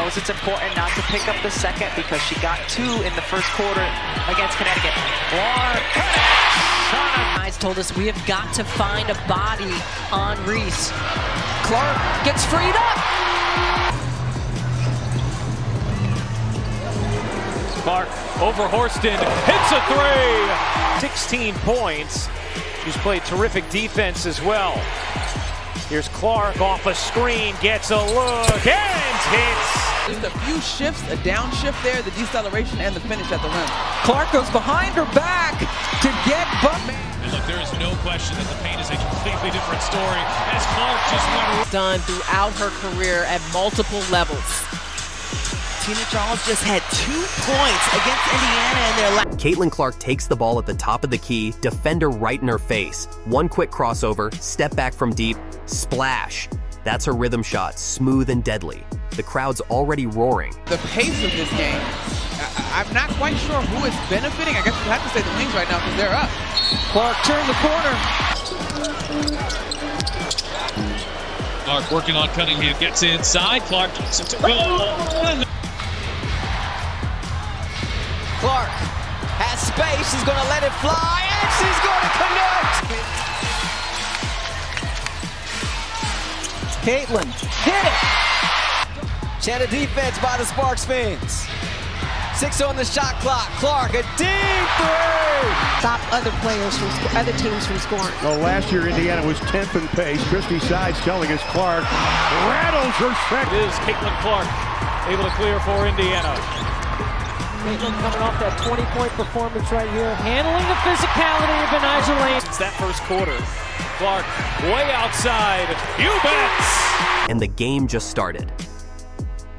knows it's important not to pick up the second because she got 2 in the first quarter against Connecticut. Clark Guys told us we have got to find a body on Reese. Clark gets freed up. Clark over Horston, hits a 3. 16 points. She's played terrific defense as well. Here's Clark off a screen, gets a look, and hits. Just a few shifts, a downshift there, the deceleration, and the finish at the rim. Clark goes behind her back to get Buckman. And look, there is no question that the paint is a completely different story as Clark just went. Done throughout her career at multiple levels. Tina Charles just had 2 points against Indiana in their last. Caitlin Clark takes the ball at the top of the key, defender right in her face. One quick crossover, step back from deep, splash. That's her rhythm shot, smooth and deadly. The crowd's already roaring. The pace of this game, I'm not quite sure who is benefiting. I guess you have to say the Wings right now because they're up. Clark turned the corner. Clark working on Cunningham, gets inside. Clark gets it to Clark has space, she's going to let it fly, and she's going to connect! Caitlin hit it! She had a defense by the Sparks fans. 6 on the shot clock. Clark, a deep 3! Stop other teams from scoring. Well, last year Indiana was 10th in pace. Christy Sides telling us Clark rattles her second. It is Caitlin Clark able to clear for Indiana. Caitlin coming off that 20-point performance right here, handling the physicality of Benijah Lane. It's that first quarter. Clark way outside. You bets! And the game just started.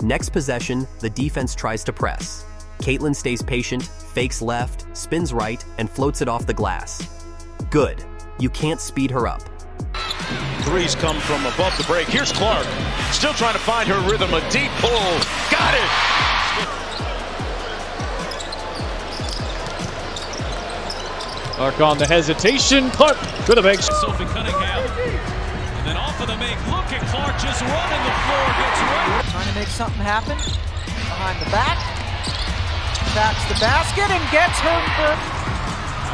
Next possession, the defense tries to press. Caitlin stays patient, fakes left, spins right, and floats it off the glass. Good. You can't speed her up. Threes come from above the break. Here's Clark. Still trying to find her rhythm. A deep pull. Got it! Clark on the hesitation. Clark with a make. Sophie Cunningham. And then off of the make. Look at Clark just running the floor. Gets right. Trying to make something happen. Behind the back. Backs the basket and gets her first.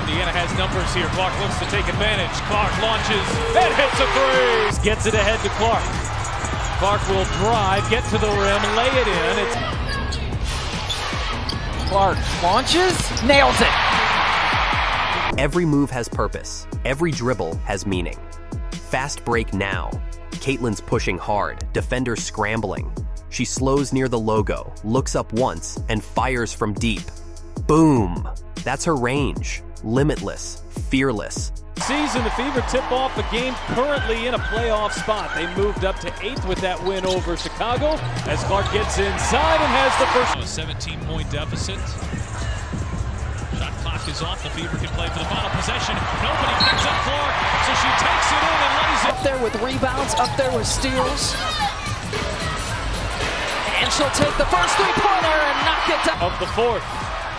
Indiana has numbers here. Clark looks to take advantage. Clark launches and hits a 3. Gets it ahead to Clark. Clark will drive, get to the rim, lay it in. Clark launches, nails it. Every move has purpose. Every dribble has meaning. Fast break now. Caitlin's pushing hard, defenders scrambling. She slows near the logo, looks up once, and fires from deep. Boom! That's her range. Limitless, fearless. Season, the Fever tip off the game currently in a playoff spot. They moved up to 8th with that win over Chicago as Clark gets inside and has the first. A 17-point deficit. Shot clock is off. The Fever can play for the final possession. Nobody picks up Clark, so she takes it in and lays it. Up there with rebounds, up there with steals. And she'll take the first 3-pointer and knock it down. Of the fourth.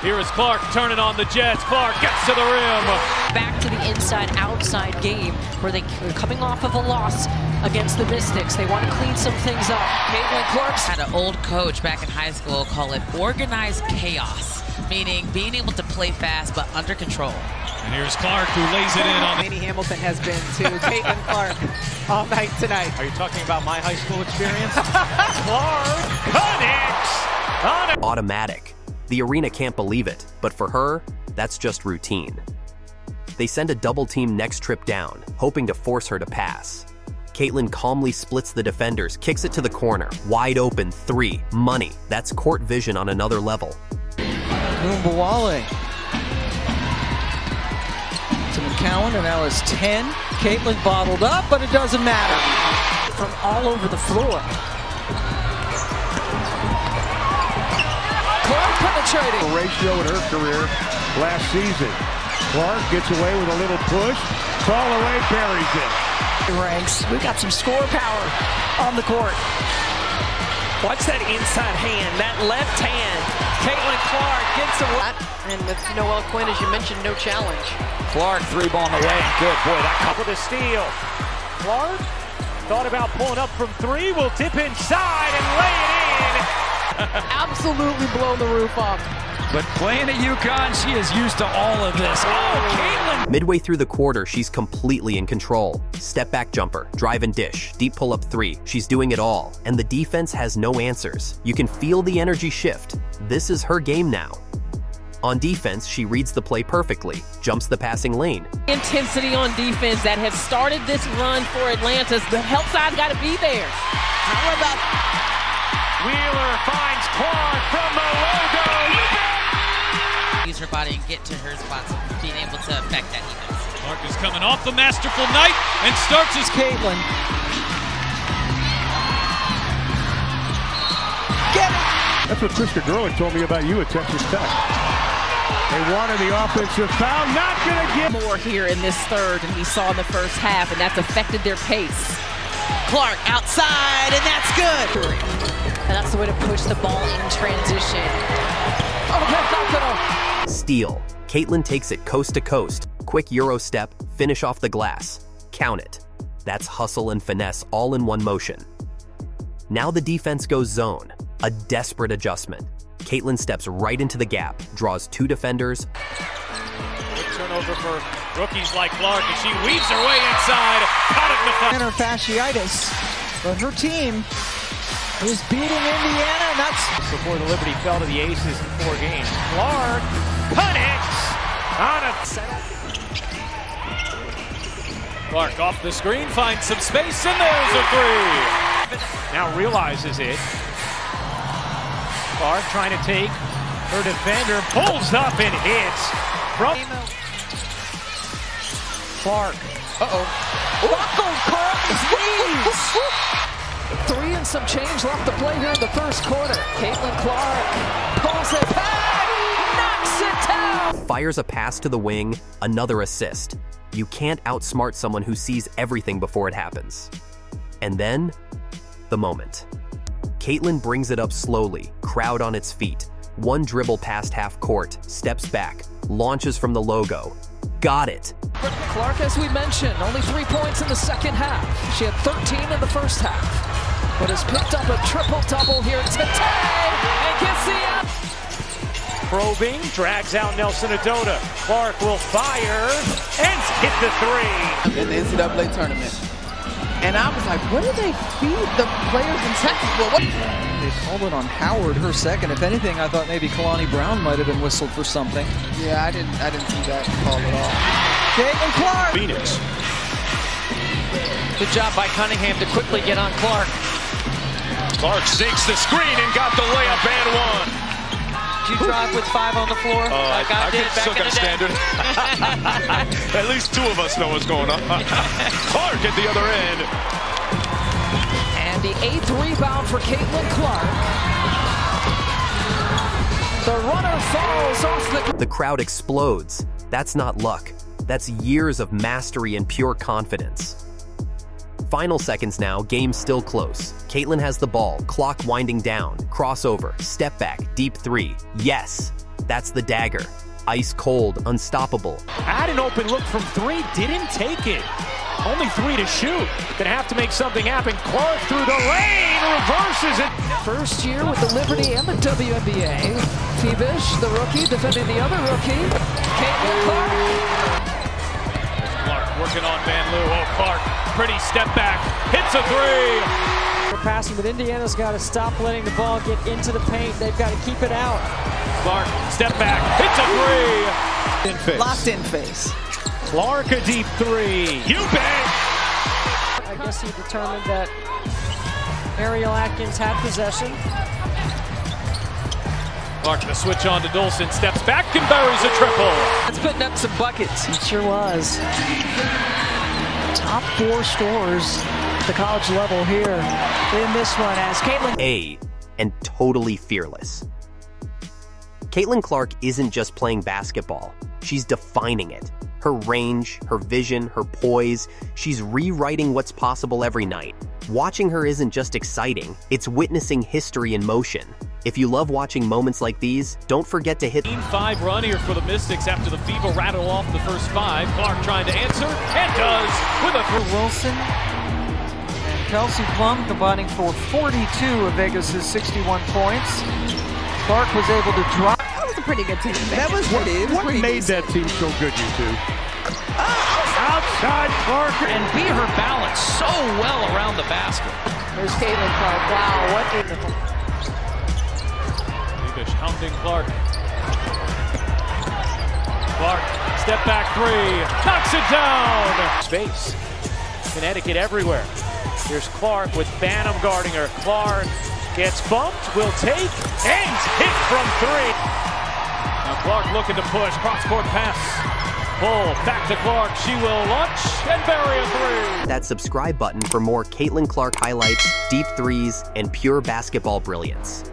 Here is Clark turning on the Jets. Clark gets to the rim. Back to the inside-outside game where they're coming off of a loss against the Mystics. They want to clean some things up. Caitlin Clark's had an old coach back in high school call it organized chaos, meaning being able to play fast but under control. And here's Clark who lays it in on. Lainey Hamilton has been to Caitlin Clark all night tonight. Are you talking about my high school experience? Clark connects. Automatic. The arena can't believe it, but for her, that's just routine. They send a double team next trip down, hoping to force her to pass. Caitlin calmly splits the defenders, kicks it to the corner. Wide open 3. Money. That's court vision on another level. Kumbawale. To McCowan, and now it's 10. Caitlin bottled up, but it doesn't matter. From all over the floor. Clark penetrating. Ratio in her career last season. Clark gets away with a little push. Fall away, buries it. Ranks. We've got some score power on the court. Watch that inside hand, that left hand. Caitlin Clark gets away. And with Noelle Quinn, as you mentioned, no challenge. Clark 3-ball on the way. Good boy, that Couple to steal. Clark thought about pulling up from 3. Will tip inside and lay it in. Absolutely blown the roof off. But playing at UConn, she is used to all of this. Oh, Caitlin! Midway through the quarter, she's completely in control. Step back jumper, drive and dish, deep pull-up three. She's doing it all, and the defense has no answers. You can feel the energy shift. This is her game now. On defense, she reads the play perfectly, jumps the passing lane. Intensity on defense that has started this run for Atlanta. The help side's got to be there. How about Wheeler finds Clark from the logo. Use her body and get to her spots, being able to affect that defense. Clark is coming off the masterful night and starts his Caitlin. Get it! That's what Krista Gerlich told me about you at Texas Tech. They wanted the offensive foul, not going to get more here in this third than we saw in the first half, and that's affected their pace. Clark outside, and that's good. And that's the way to push the ball in transition. Oh, that's not gonna. Steal. Caitlin takes it coast to coast. Quick Euro step, finish off the glass. Count it. That's hustle and finesse all in one motion. Now the defense goes zone. A desperate adjustment. Caitlin steps right into the gap, draws two defenders. Good turnover for rookies like Clark, and she weaves her way inside. Caught it in the And her fasciitis. But her team is beating Indiana, and that's before the Liberty fell to the Aces in 4 games. Clark connects on a setup. Clark off the screen, finds some space, and there's a three. Now realizes it. Clark trying to take her defender, pulls up and hits. From Clark. Buckle Clark's knees. 3 and some change left to play here in the first quarter. Caitlin Clark pulls it back, knocks it down. Fires a pass to the wing, another assist. You can't outsmart someone who sees everything before it happens. And then, the moment. Caitlin brings it up slowly, crowd on its feet. One dribble past half court, steps back, launches from the logo. Got it. Clark, as we mentioned, only 3 points in the second half. She had 13 in the first half, but has picked up a triple-double here today and gets the up. Probing, drags out Nelson Adota. Clark will fire and hit the three. In the NCAA tournament. And I was like, what do they feed the players in Texas? Well, what? They called it on Howard, her second. If anything, I thought maybe Kalani Brown might have been whistled for something. Yeah, I didn't see that call at all. Caitlin Clark! Phoenix. Good job by Cunningham to quickly get on Clark. Clark sinks the screen and got the layup and one. Did you drive with 5 on the floor? Like I did back in the day. Standard. At least 2 of us know what's going on. Clark at the other end. And the 8th rebound for Caitlin Clark. The runner falls off The crowd explodes. That's not luck. That's years of mastery and pure confidence. Final seconds now, game still close. Caitlin has the ball, clock winding down, crossover, step back, deep three. Yes, that's the dagger. Ice cold, unstoppable. Had an open look from 3, didn't take it. Only 3 to shoot. Gonna have to make something happen. Clark through the lane, reverses it. first year with the Liberty and the WNBA. Phoebish, the rookie, defending the other rookie. Caitlin Clark. Clark working on Van Loo. Oh, Clark, pretty step back, hits a three. We're passing, but Indiana's got to stop letting the ball get into the paint. They've got to keep it out. Clark, step back, hits a three. In face. Locked in face. Clark, a deep three. You bet. I guess he determined that Ariel Atkins had possession. Clark, the switch on to Dolson, steps back and buries a triple. It's putting up some buckets. It sure was. Top 4 scorers at the college level here in this one as Caitlin. And totally fearless. Caitlin Clark isn't just playing basketball. She's defining it. Her range, her vision, her poise, she's rewriting what's possible every night. Watching her isn't just exciting, it's witnessing history in motion. If you love watching moments like these, don't forget to hit 5 run here for the Mystics after the Fever rattle off the first 5. Clark trying to answer, and does with a Wilson. Kelsey Plum combining for 42 of Vegas's 61 points. Clark was able to drop. That was a pretty good team. That was pretty. What made that team so good, you two? Outside Clark. And beat her balance so well around the basket. There's Caitlin Clark. Wow, what a... Levish hounding Clark. Clark, step back three, knocks it down. Space, Connecticut everywhere. Here's Clark with Banham guarding her. Clark gets bumped, will take, and hit from three. Now Clark looking to push, cross-court pass. Pull, back to Clark, she will launch and bury a three. That subscribe button for more Caitlin Clark highlights, deep threes, and pure basketball brilliance.